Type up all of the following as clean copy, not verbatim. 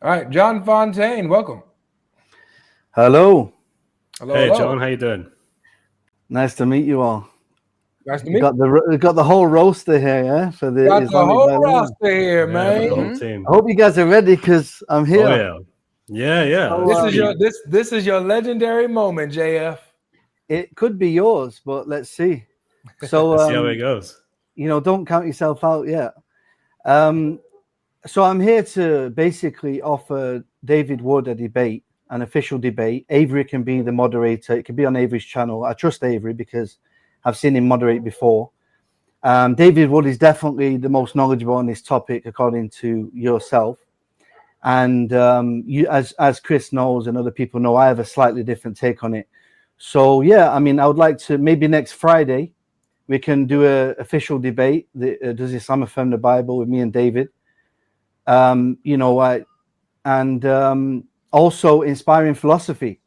All right, John Fontaine, welcome. Hello. Hello, Hey, hello. John, how you doing? Nice to meet you all. Nice to We meet you. we got the whole roaster here, yeah, for the Got the Islamic whole dilemma. roster here, Yeah, man. the whole team. I hope you guys are ready because I'm here. Oh yeah. So, This is your legendary moment, JF. It could be yours, but let's see. So Let's see how it goes. don't count yourself out yet. So I'm here to basically offer David Wood a debate, an official debate. Avery can be the moderator. It can be on Avery's channel. I trust Avery because I've seen him moderate before. David Wood is definitely the most knowledgeable on this topic, according to yourself. And you, as Chris knows and other people know, I have a slightly different take on it. So yeah, I mean, I would like to maybe next Friday we can do a official debate. Does Islam affirm the Bible with me and David? Also inspiring philosophy.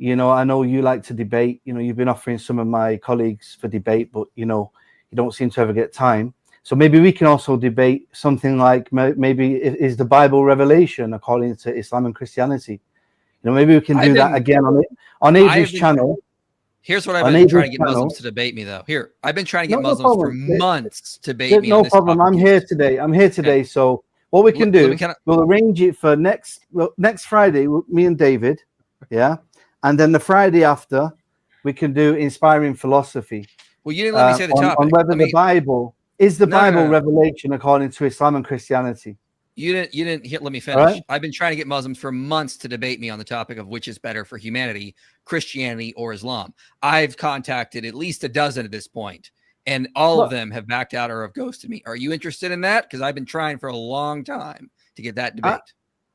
I know you like to debate. You've been offering some of my colleagues for debate, but you don't seem to ever get time. So maybe we can also debate something like maybe is the Bible revelation according to Islam and Christianity. Maybe we can do that again on Avery's channel. Here's what I've been trying to get Muslims to debate me, though. I've been trying to get Muslims for months to debate me. No problem. I'm here today. So what we can do, we'll arrange it for next Friday, me and David. Yeah. And then the Friday after, we can do inspiring philosophy. Well, you didn't let me say the topic. On whether the Bible is the Bible revelation according to Islam and Christianity. You didn't let me finish. Right. I've been trying to get Muslims for months to debate me on the topic of which is better for humanity, Christianity or Islam. I've contacted at least a dozen at this point, and all of them have backed out or have ghosted me. Are you interested in that? Because I've been trying for a long time to get that debate.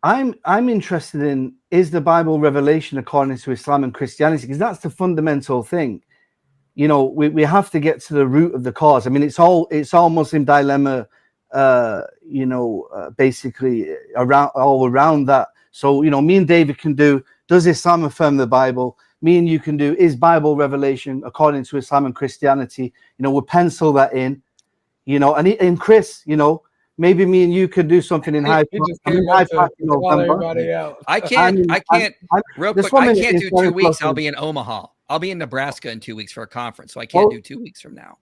I'm interested in, is the Bible revelation according to Islam and Christianity? Because that's the fundamental thing. We have to get to the root of the cause. I mean, it's all Muslim dilemma. Basically around that. So, me and David can do, does Islam affirm the Bible? Me and you can do, is Bible revelation according to Islam and Christianity? We'll pencil that in, and Chris, maybe me and you could do something in High Park. I can't do 2 weeks. I'll be in Omaha. I'll be in Nebraska in 2 weeks for a conference. So I can't do 2 weeks from now.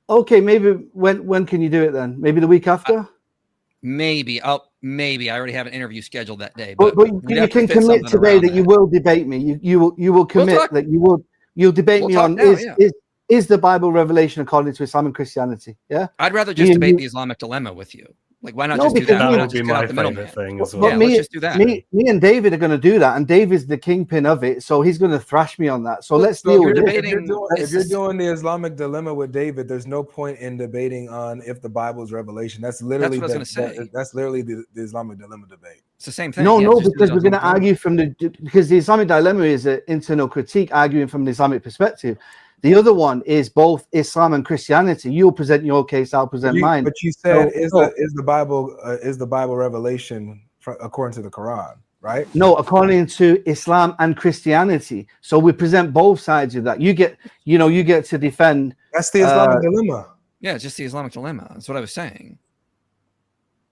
Okay, maybe when can you do it then? Maybe the week after? Maybe. I already have an interview scheduled that day. But you can commit today that you will debate me. You will commit that you'll debate me on is the Bible revelation according to Islam and Christianity? Yeah. I'd rather just debate the Islamic dilemma with you. Like, why not just do that? That would be my favorite thing as well. Let's just do that. Me and David are going to do that, and David's the kingpin of it, so he's going to thrash me on that. So let's deal with it. If you're doing the Islamic dilemma with David, there's no point in debating on if the Bible is revelation. That's literally what I was going to say. That's literally the Islamic dilemma debate. It's the same thing. No, because we're going to argue because the Islamic dilemma is an internal critique, arguing from the Islamic perspective. The other one is both Islam and Christianity. You'll present your case, I'll present mine. But you said is the Bible revelation according to the Quran, right? No, according to Islam and Christianity. So we present both sides of that. You get to defend. That's the Islamic dilemma. Yeah, it's just the Islamic dilemma. That's what I was saying.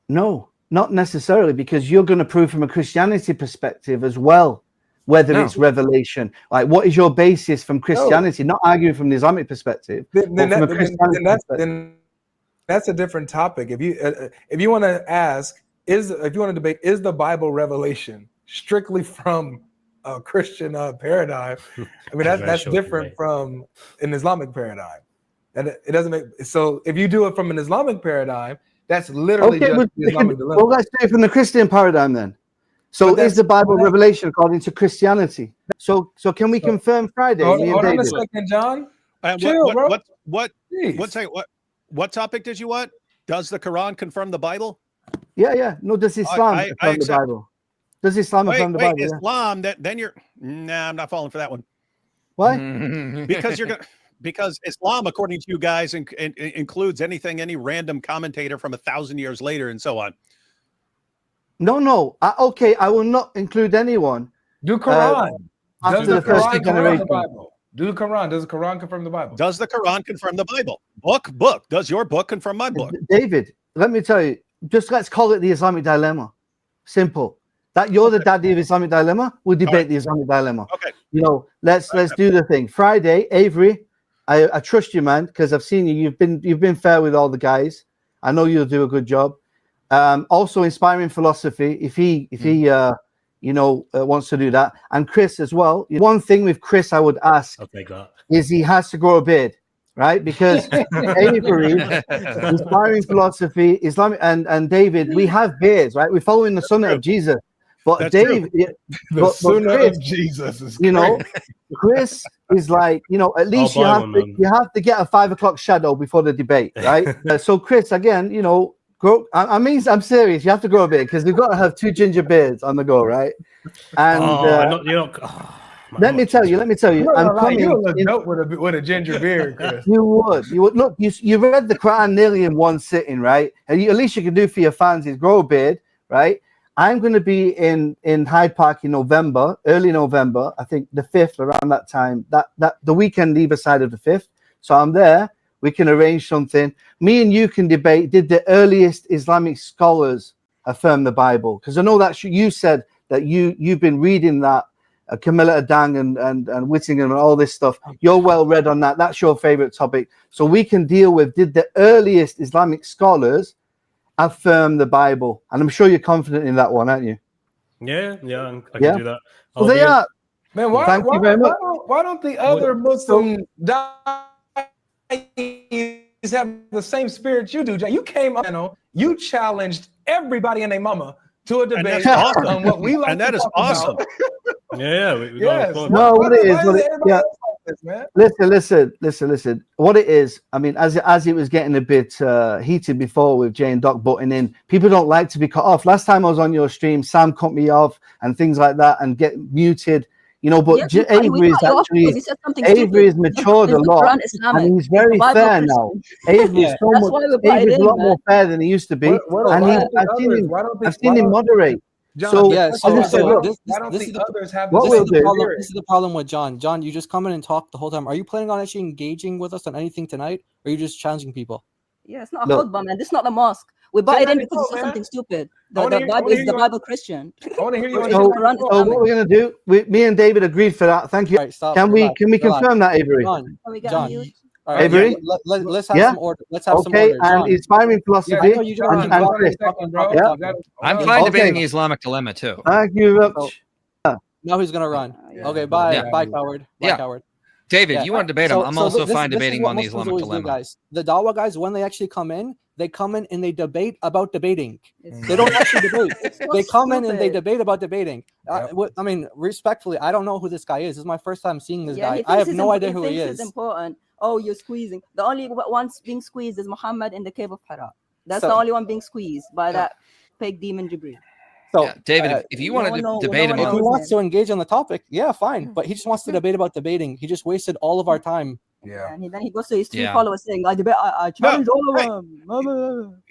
No, not necessarily, because you're going to prove from a Christianity perspective as well. Whether it's revelation, like what is your basis from Christianity? Not arguing from the Islamic perspective. Then that's a different topic. If you want to debate, is the Bible revelation strictly from a Christian paradigm? I mean, that's different from an Islamic paradigm. And it doesn't make so. If you do it from an Islamic paradigm, that's literally just the Islamic dilemma. Well, let's do it from the Christian paradigm then. So is the Bible revelation according to Christianity? So can we confirm Friday? Hold on a second, John. Chill, bro. What topic did you want? Does the Quran confirm the Bible? Yeah. No, does Islam affirm the Bible? Does Islam affirm the Bible? Islam, then you're I'm not falling for that one. Why? Because Islam, according to you guys, includes any random commentator from 1,000 years later and so on. No. Okay, I will not include anyone. Do Quran. After the first generation. Do the Quran. Does the Quran confirm the Bible? Does the Quran confirm the Bible? Book. Does your book confirm my book? David, let me tell you. Let's call it the Islamic dilemma. Simple. that you're the daddy of Islamic Dilemma. We'll debate the Islamic Dilemma. Okay. You know, let's do the thing. Friday, Avery, I trust you, man, because I've seen you. You've been fair with all the guys. I know you'll do a good job. Also, Inspiring Philosophy. If he wants to do that, and Chris as well. One thing with Chris, I would ask is he has to grow a beard, right? Because Avery, Inspiring Philosophy, Islamic, and David, we have beards, right? We're following the sunnah of Jesus. But Dave, the sunnah of Jesus is Chris is like, at least you have to get a 5 o'clock shadow before the debate, right? So Chris, again, grow. I mean, I'm serious. You have to grow a beard because we've got to have 2 ginger beards on the go, right? And let me tell you. I'm coming. You look dope with a ginger beard, Chris. You would look. You read the Quran nearly in one sitting, right? And at least you can do for your fans is grow a beard, right? I'm going to be in Hyde Park in November, early November. I think the 5th, around that time. That the weekend either side of the 5th. So I'm there. We can arrange something. Me and you can debate. Did the earliest Islamic scholars affirm the Bible? Because I know that you said that you've been reading that Camilla Adang and Whittingham and all this stuff. You're well read on that. That's your favorite topic. So we can deal with, did the earliest Islamic scholars affirm the Bible? And I'm sure you're confident in that one, aren't you? Yeah, I can do that. Well, they are. Man, why don't the other Muslim have the same spirit you do, John? You came on, you challenged everybody and their mama to a debate on what we like, and that is awesome. What it is. Listen. What it is, I mean, as it was getting a bit heated before with Jay and Doc butting in, people don't like to be cut off. Last time I was on your stream, Sam cut me off and things like that and get muted. But Avery is matured a lot, and he's very fair now. Avery's a lot more fair than he used to be, and I've seen him moderate. John, this is the problem with John. John, you just come in and talk the whole time. Are you planning on actually engaging with us on anything tonight, or are you just challenging people? Yeah, it's not a khutbah, man. This is not the mosque. We bought it in because it's something stupid. The Bible is the Bible Christian. I want to hear you. So what we're gonna do? Me and David agreed for that. Thank you. Right, can we confirm that, Avery? John. Right, Avery, let's have some order. Let's have some order. And Inspiring Philosophy. I'm fine debating the Islamic Dilemma too. Thank you very much. Now he's gonna run. Okay, bye, coward. Bye, coward. David, you want to debate him? I'm also fine debating on the Islamic Dilemma. Guys. The Dawa guys, when they actually come in, they come in and they debate about debating. They don't actually debate. They come in and they debate about debating. I mean, respectfully, I don't know who this guy is. This is my first time seeing this guy. I have no idea who he is. It's important. Oh, you're squeezing. The only one being squeezed is Muhammad in the cave of Hira. That's the only one being squeezed by that fake demon Jibreel. So, David, if you want to debate him, if he wants to engage on the topic, yeah, fine. But he just wants to debate about debating. He just wasted all of our time. Yeah, and then he goes to his 3 followers saying, "I debate. I challenge all of them."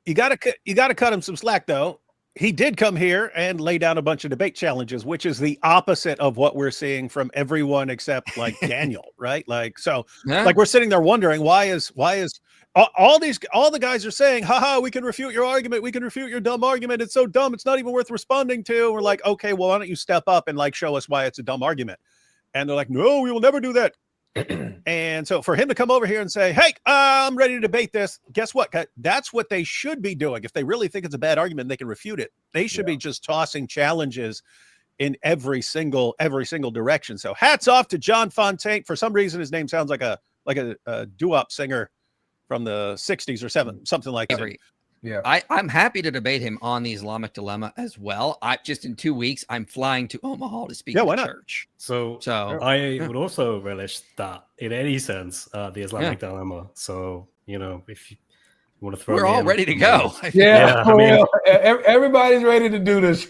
You gotta cut him some slack though. He did come here and lay down a bunch of debate challenges, which is the opposite of what we're seeing from everyone except like Daniel, right? Like like we're sitting there wondering why is all the guys are saying, haha, we can refute your argument, we can refute your dumb argument, it's so dumb, it's not even worth responding to. We're like, okay, well, why don't you step up and like show us why it's a dumb argument? And they're like, no, we will never do that. And so for him to come over here and say, hey, I'm ready to debate this, guess what? That's what they should be doing. If they really think it's a bad argument, they can refute it. They should be just tossing challenges in every single direction. So hats off to John Fontaine. For some reason, his name sounds like a doo-wop singer from the 60s or 70s, something like that. Yeah, I'm happy to debate him on the Islamic Dilemma as well. Just in 2 weeks, I'm flying to Omaha to speak at the church. So I would also relish that in any sense, the Islamic Dilemma. So, if you want to throw we're all ready to go. I mean, everybody's ready to do this.